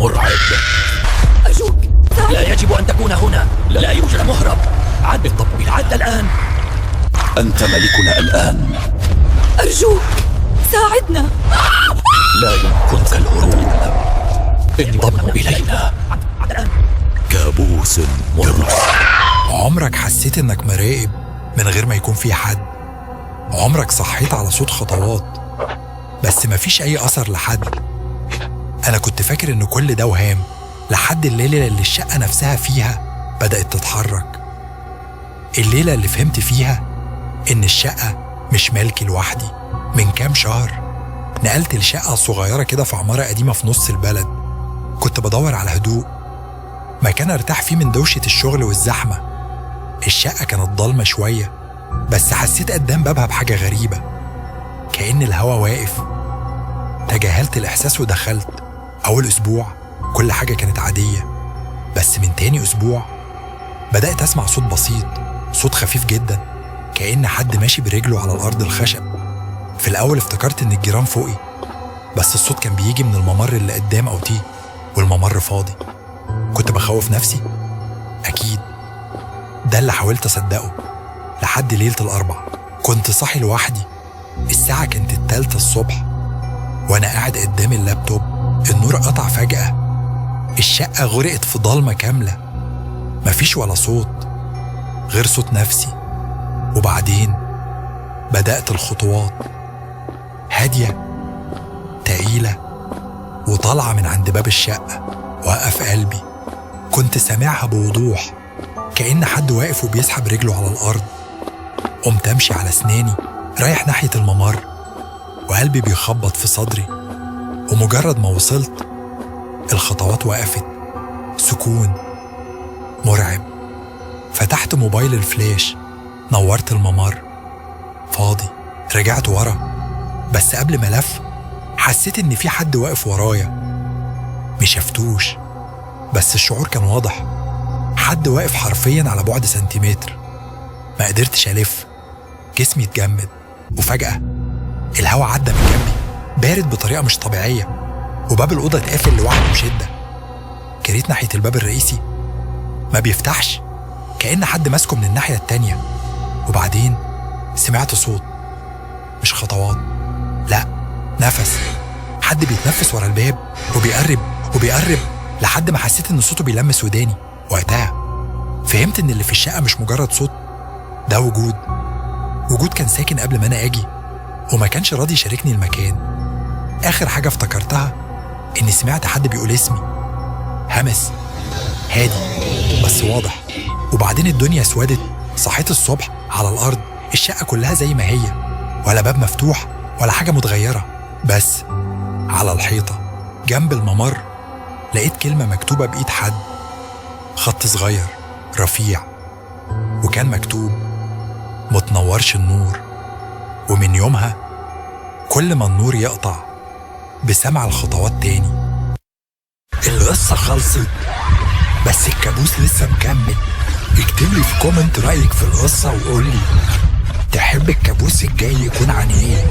مرعب. أرجوك لا يجب أن تكون هنا، لا يوجد مهرب. عد بالضبط، عد الآن. أنت ملكنا الآن. أرجوك ساعدنا. لا يمكنك الهروب. انضم إلينا. كابوس مرعب. عمرك حسيت انك مراقب من غير ما يكون في حد؟ عمرك صحيت على صوت خطوات بس مفيش اي اثر لحد؟ انا كنت فاكر ان كل ده وهام لحد الليلة اللي الشقة نفسها فيها بدأت تتحرك. الليلة اللي فهمت فيها ان الشقة مش ملكي لوحدي. من كام شهر نقلت لشقة صغيرة كده في عمارة قديمة في نص البلد. كنت بدور على هدوء، مكان ارتاح فيه من دوشة الشغل والزحمة. الشقة كانت ضلمة شوية بس حسيت قدام بابها بحاجة غريبة، كأن الهوا واقف. تجاهلت الإحساس ودخلت. أول أسبوع كل حاجة كانت عادية، بس من تاني أسبوع بدأت أسمع صوت بسيط، صوت خفيف جدا، كأن حد ماشي برجله على الأرض الخشب. في الأول افتكرت إن الجيران فوقي، بس الصوت كان بيجي من الممر اللي قدام أوتيه، والممر فاضي. كنت بخوف نفسي أكيد. ده اللي حاولت أصدقه لحد ليلة الأربع. كنت صاحي لوحدي، الساعة كانت 3 الصبح، وأنا قاعد قدام اللابتوب. النور قطع فجأة، الشقة غرقت في ضلمة كاملة، مفيش ولا صوت غير صوت نفسي. وبعدين بدأت الخطوات هادية تقيلة وطالعة من عند باب الشقة. وقف قلبي، كنت سامعها بوضوح، كأن حد واقف وبيسحب رجله على الأرض. قمت أمشي على أسناني رايح ناحية الممر، وقلبي بيخبط في صدري. ومجرد ما وصلت الخطوات وقفت. سكون مرعب. فتحت موبايل الفلاش، نورت الممر فاضي. رجعت ورا، بس قبل ما لف حسيت إن في حد واقف ورايا. مشفتوش بس الشعور كان واضح، حد واقف حرفيا على بعد سنتيمتر. ما قدرتش ألف، جسمي اتجمد. وفجأة الهوا عدى من جنبي بارد بطريقة مش طبيعية، وباب الأوضة اتقفل لوحده بشدة. جريت ناحية الباب الرئيسي، ما بيفتحش، كأن حد ماسكه من الناحية التانية. وبعدين سمعت صوت، مش خطوات، لا، نفس. حد بيتنفس ورا الباب وبيقرب وبيقرب لحد ما حسيت إن صوته بيلمس وداني. وقتها فهمت إن اللي في الشقة مش مجرد صوت، ده وجود كان ساكن قبل ما أنا أجي، وما كانش راضي يشاركني المكان. آخر حاجة افتكرتها إني سمعت حد بيقول اسمي، همس هادي بس واضح. وبعدين الدنيا اسودت. صحيت الصبح على الأرض، الشقة كلها زي ما هي، ولا باب مفتوح ولا حاجة متغيرة. بس على الحيطة جنب الممر لقيت كلمة مكتوبة بإيد حد، خط صغير رفيع، وكان مكتوب متنورش النور. ومن يومها كل ما النور يقطع بسمع الخطوات تاني. القصة خلصت بس الكابوس لسه مكمل. اكتب لي في كومنت رأيك في القصة وقول لي تحب الكابوس الجاي يكون عن ايه.